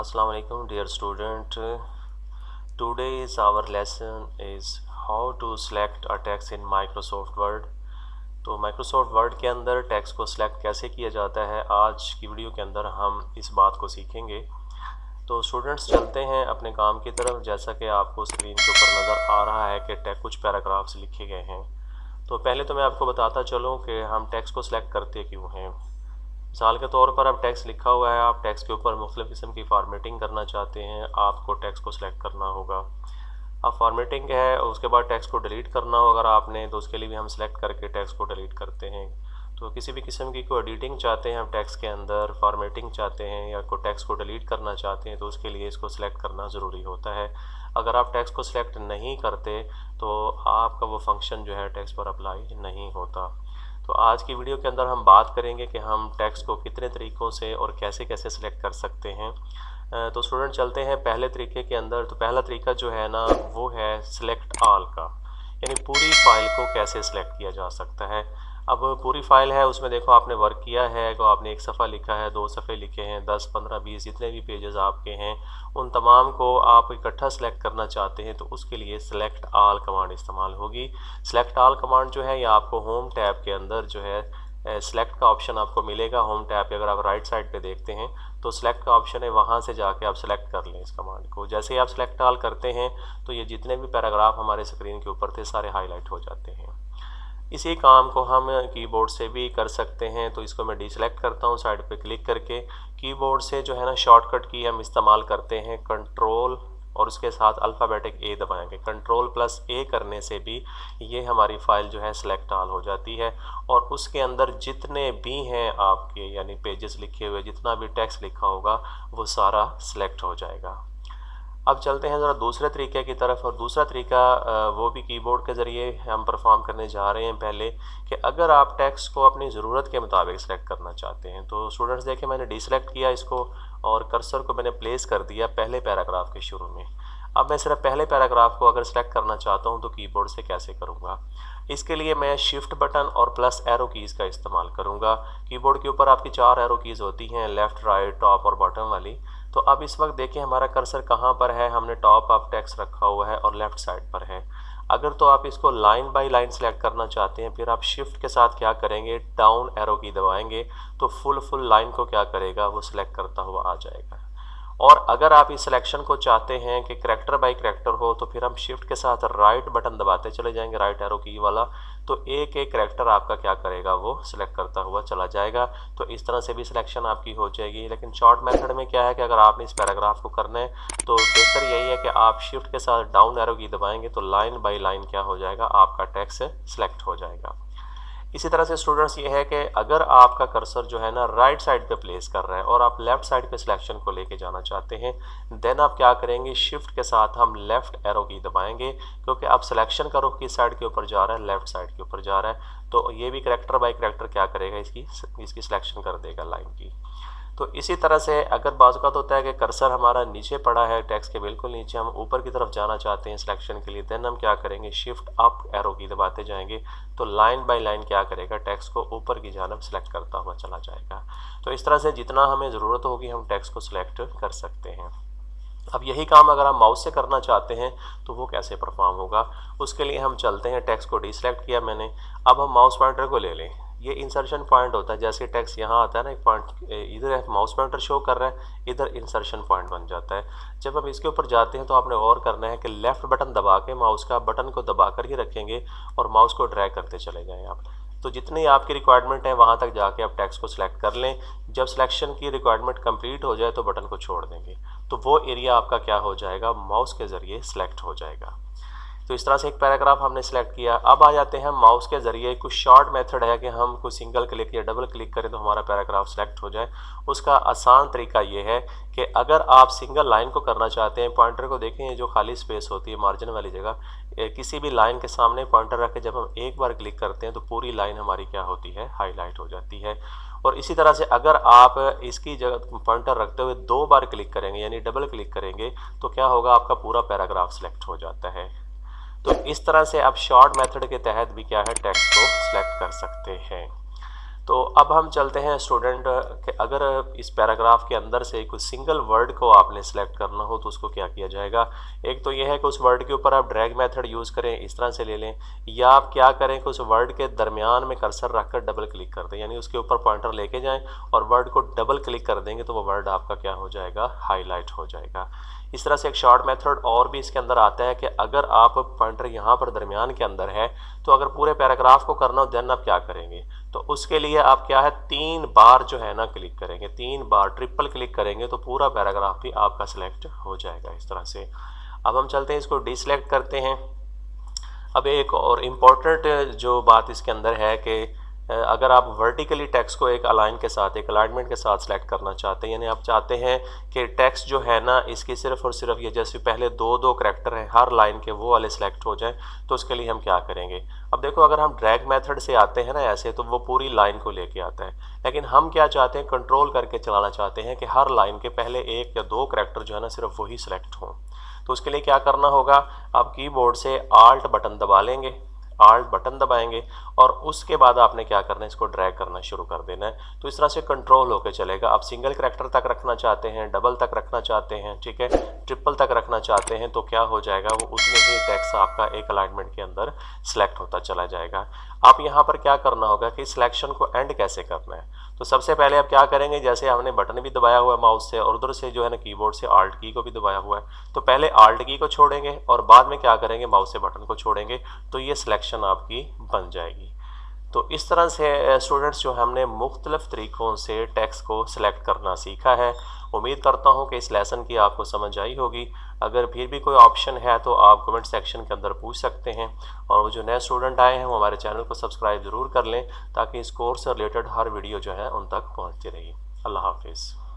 Assalamu alaikum dear student. Today's our lesson is how to select a text in Microsoft Word. तो Microsoft Word के अंदर text को select कैसे किया जाता है, आज की वीडियो के अंदर हम इस बात को सीखेंगे। तो स्टूडेंट्स चलते हैं अपने काम की तरफ। जैसा कि आपको स्क्रीन के ऊपर नज़र आ रहा है कि कुछ पैराग्राफ्स लिखे गए हैं। तो पहले तो मैं आपको बताता चलूँ कि हम टेक्स्ट को सिलेक्ट करते क्यों हैं। मिसाल के तौर पर अब टेक्स्ट लिखा हुआ है, आप टेक्स्ट के ऊपर मुख्तलिफ़ किस्म की फॉर्मेटिंग करना चाहते हैं, आपको टेक्स्ट को सिलेक्ट करना होगा। अब फॉर्मेटिंग है, उसके बाद टेक्स्ट को डिलीट करना हो अगर आपने, तो उसके लिए भी हम सेलेक्ट करके टेक्स्ट को डिलीट करते हैं। तो किसी भी किस्म की कोई एडिटिंग चाहते हैं हम टेक्स्ट के अंदर, फॉर्मेटिंग चाहते हैं या कोई टेक्स्ट को डिलीट करना चाहते हैं, तो उसके लिए इसको सिलेक्ट करना ज़रूरी होता है। अगर आप टेक्स्ट को सिलेक्ट नहीं करते तो आपका वो फंक्शन जो है टेक्स्ट पर अप्लाई नहीं होता। तो आज की वीडियो के अंदर हम बात करेंगे कि हम टेक्स्ट को कितने तरीक़ों से और कैसे कैसे सिलेक्ट कर सकते हैं। तो स्टूडेंट चलते हैं पहले तरीके के अंदर। तो पहला तरीका जो है ना वो है सिलेक्ट ऑल का, यानी पूरी फाइल को कैसे सिलेक्ट किया जा सकता है। अब पूरी फाइल है, उसमें देखो आपने वर्क किया है, तो आपने एक सफ़ा लिखा है, 2 सफ़े लिखे हैं, 10, 15, 20 जितने भी पेजेस आपके हैं उन तमाम को आप इकट्ठा सेलेक्ट करना चाहते हैं, तो उसके लिए सेलेक्ट ऑल कमांड इस्तेमाल होगी। सेलेक्ट ऑल कमांड जो है ये आपको होम टैब के अंदर जो है सेलेक्ट का ऑप्शन आपको मिलेगा। होम टैब पे अगर आप राइट साइड पे देखते हैं तो सेलेक्ट का ऑप्शन है, वहाँ से जाके आप सेलेक्ट कर लें इस कमांड को। जैसे ही आप सेलेक्ट ऑल करते हैं तो ये जितने भी पैराग्राफ हमारे स्क्रीन के ऊपर थे सारे हाईलाइट हो जाते हैं। इसी काम को हम कीबोर्ड से भी कर सकते हैं। तो इसको मैं डीसेलेक्ट करता हूँ साइड पे क्लिक करके। कीबोर्ड से जो है ना शॉर्टकट की हम इस्तेमाल करते हैं कंट्रोल और उसके साथ अल्फ़ाबेटिक ए दबाएंगे। कंट्रोल प्लस ए करने से भी ये हमारी फ़ाइल जो है सेलेक्ट ऑल हो जाती है और उसके अंदर जितने भी हैं आपके यानी पेजेस लिखे हुए, जितना भी टेक्स्ट लिखा होगा वो सारा सेलेक्ट हो जाएगा। अब चलते हैं ज़रा दूसरे तरीके की तरफ। और दूसरा तरीका वो भी कीबोर्ड के ज़रिए हम परफॉर्म करने जा रहे हैं। पहले कि अगर आप टेक्स्ट को अपनी ज़रूरत के मुताबिक सेलेक्ट करना चाहते हैं, तो स्टूडेंट्स देखें मैंने डीसेलेक्ट किया इसको और कर्सर को मैंने प्लेस कर दिया पहले पैराग्राफ के शुरू में। अब मैं सिर्फ पहले पैराग्राफ को अगर सेलेक्ट करना चाहता हूँ तो कीबोर्ड से कैसे करूँगा। इसके लिए मैं शिफ्ट बटन और प्लस एरो कीज़ का इस्तेमाल करूँगा। कीबोर्ड के ऊपर आपकी 4 एरो कीज़ होती हैं, लेफ़्ट, राइट, टॉप और बॉटम वाली। तो अब इस वक्त देखिए हमारा कर्सर कहाँ पर है, हमने टॉप ऑफ टेक्स्ट रखा हुआ है और लेफ़्ट साइड पर है। अगर तो आप इसको लाइन बाय लाइन सेलेक्ट करना चाहते हैं, फिर आप शिफ्ट के साथ क्या करेंगे, डाउन एरो की दबाएंगे तो फुल लाइन को क्या करेगा वो सिलेक्ट करता हुआ आ जाएगा। और अगर आप इस सिलेक्शन को चाहते हैं कि करैक्टर बाय करैक्टर हो, तो फिर हम शिफ्ट के साथ राइट बटन दबाते चले जाएंगे, राइट एरो की वाला, तो एक एक करैक्टर आपका क्या करेगा वो सिलेक्ट करता हुआ चला जाएगा। तो इस तरह से भी सिलेक्शन आपकी हो जाएगी। लेकिन शॉर्ट मेथड में क्या है कि अगर आपने इस पैराग्राफ को करना है तो बेहतर यही है कि आप शिफ्ट के साथ डाउन एरो की दबाएंगे तो लाइन बाय लाइन क्या हो जाएगा, आपका टेक्स्ट सेलेक्ट हो जाएगा। इसी तरह से स्टूडेंट्स ये है कि अगर आपका कर्सर जो है ना राइट साइड पे प्लेस कर रहा है और आप लेफ़्ट साइड पे सिलेक्शन को लेके जाना चाहते हैं, देन आप क्या करेंगे, शिफ्ट के साथ हम लेफ़्ट एरो की दबाएंगे, क्योंकि आप सिलेक्शन का रुख किस साइड के ऊपर जा रहा है, लेफ़्ट साइड के ऊपर जा रहा है। तो ये भी करैक्टर बाय करैक्टर क्या करेगा, इसकी सिलेक्शन कर देगा लाइन की। तो इसी तरह से अगर बाज़ औक़ात होता है कि कर्सर हमारा नीचे पड़ा है, टेक्स्ट के बिल्कुल नीचे, हम ऊपर की तरफ जाना चाहते हैं सिलेक्शन के लिए, देन हम क्या करेंगे, शिफ्ट अप एरो की दबाते जाएंगे तो लाइन बाय लाइन क्या करेगा, टेक्स्ट को ऊपर की जानिब सेलेक्ट करता हुआ चला जाएगा। तो इस तरह से जितना हमें ज़रूरत होगी हम टेक्स्ट को सिलेक्ट कर सकते हैं। अब यही काम अगर हम माउस से करना चाहते हैं तो वो कैसे परफॉर्म होगा, उसके लिए हम चलते हैं, टेक्स्ट को डीसेलेक्ट किया मैंने, अब हम माउस पॉइंटर को ले लें। ये इंसर्शन पॉइंट होता है, जैसे टेक्स्ट यहाँ आता है ना एक पॉइंट, इधर माउस पॉइंटर शो कर रहा है, इधर इंसर्शन पॉइंट बन जाता है। जब हम इसके ऊपर जाते हैं तो आपने गौर करना है कि लेफ़्ट बटन दबा के माउस का बटन को दबा कर ही रखेंगे और माउस को ड्रैग करते चले जाएँ आप। तो जितनी आपकी रिक्वायरमेंट है वहाँ तक जाके आप टेक्स्ट को सिलेक्ट कर लें। जब सिलेक्शन की रिक्वायरमेंट कंप्लीट हो जाए तो बटन को छोड़ देंगे, तो वो एरिया आपका क्या हो जाएगा, माउस के ज़रिए सिलेक्ट हो जाएगा। तो इस तरह से एक पैराग्राफ हमने सेलेक्ट किया। अब आ जाते हैं माउस के ज़रिए, कुछ शॉर्ट मेथड है कि हम कोई सिंगल क्लिक या डबल क्लिक करें तो हमारा पैराग्राफ सेलेक्ट हो जाए। उसका आसान तरीका ये है कि अगर आप सिंगल लाइन को करना चाहते हैं, पॉइंटर को देखें, ये जो खाली स्पेस होती है मार्जिन वाली जगह, किसी भी लाइन के सामने पॉइंटर रख के जब हम एक बार क्लिक करते हैं तो पूरी लाइन हमारी क्या होती है, हाईलाइट हो जाती है। और इसी तरह से अगर आप इसकी जगह पॉइंटर रखते हुए 2 बार क्लिक करेंगे यानी डबल क्लिक करेंगे तो क्या होगा, आपका पूरा पैराग्राफ सेलेक्ट हो जाता है। तो इस तरह से आप शॉर्ट मेथड के तहत भी क्या है, टेक्स्ट को सिलेक्ट कर सकते हैं। तो अब हम चलते हैं स्टूडेंट कि अगर इस पैराग्राफ के अंदर से कुछ सिंगल वर्ड को आपने सेलेक्ट करना हो तो उसको क्या किया जाएगा। एक तो यह है कि उस वर्ड के ऊपर आप ड्रैग मेथड यूज़ करें, इस तरह से ले लें, या आप क्या करें कि उस वर्ड के दरमियान में कर्सर रखकर डबल क्लिक कर दें, यानी उसके ऊपर पॉइंटर लेके जाएं और वर्ड को डबल क्लिक कर देंगे तो वो वर्ड आपका क्या हो जाएगा, हाईलाइट हो जाएगा। इस तरह से एक शॉर्ट मेथड और भी इसके अंदर आता है कि अगर आप पॉइंटर यहाँ पर दरमियान के अंदर है तो अगर पूरे पैराग्राफ को करना हो देन आप क्या करेंगे, तो उसके लिए आप क्या है 3 बार जो है ना क्लिक करेंगे, 3 बार ट्रिपल क्लिक करेंगे तो पूरा पैराग्राफ भी आपका सिलेक्ट हो जाएगा इस तरह से। अब हम चलते हैं इसको डिसलेक्ट करते हैं। अब एक और इम्पॉर्टेंट जो बात इसके अंदर है कि अगर आप वर्टिकली टेक्स्ट को एक अलाइन के साथ, एक अलाइनमेंट के साथ सेलेक्ट करना चाहते हैं, यानी आप चाहते हैं कि टेक्स्ट जो है ना इसकी सिर्फ और सिर्फ ये जैसे पहले दो करैक्टर हैं हर लाइन के वो वाले सेलेक्ट हो जाएं, तो उसके लिए हम क्या करेंगे। अब देखो अगर हम ड्रैग मेथड से आते हैं ना ऐसे तो वो पूरी लाइन को लेके आता है, लेकिन हम क्या चाहते हैं कंट्रोल करके चलाना चाहते हैं कि हर लाइन के पहले 1 या 2 करैक्टर जो है ना सिर्फ वही सिलेक्ट हों। तो उसके लिए क्या करना होगा, आप कीबोर्ड से आल्ट बटन दबा लेंगे, आल्ट बटन दबाएंगे और उसके बाद आपने क्या करना है, इसको ड्रैग करना शुरू कर देना है। तो इस तरह से कंट्रोल होकर चलेगा। आप सिंगल करैक्टर तक रखना चाहते हैं, डबल तक रखना चाहते हैं, ठीक है, ट्रिपल तक रखना चाहते हैं, तो क्या हो जाएगा वो उतने ही टेक्स्ट आपका एक अलाइनमेंट के अंदर सेलेक्ट होता चला जाएगा। आप यहाँ पर क्या करना होगा कि सिलेक्शन को एंड कैसे करना है। तो सबसे पहले आप क्या करेंगे, जैसे हमने बटन भी दबाया हुआ है माउस से और उधर से जो है ना कीबोर्ड से आल्ट की को भी दबाया हुआ है, तो पहले आल्ट की को छोड़ेंगे और बाद में क्या करेंगे, माउस से बटन को छोड़ेंगे, तो ये सिलेक्शन आपकी बन जाएगी। तो इस तरह से स्टूडेंट्स जो हमने मुख्तलिफ तरीक़ों से टेक्स्ट को सिलेक्ट करना सीखा है। उम्मीद करता हूँ कि इस लेसन की आपको समझ आई होगी। अगर फिर भी कोई ऑप्शन है तो आप कमेंट सेक्शन के अंदर पूछ सकते हैं, और वो जो नए स्टूडेंट आए हैं वो हमारे चैनल को सब्सक्राइब ज़रूर कर लें ताकि इस कोर्स से रिलेटेड हर वीडियो जो है उन तक पहुँचती रही। अल्लाह हाफिज़।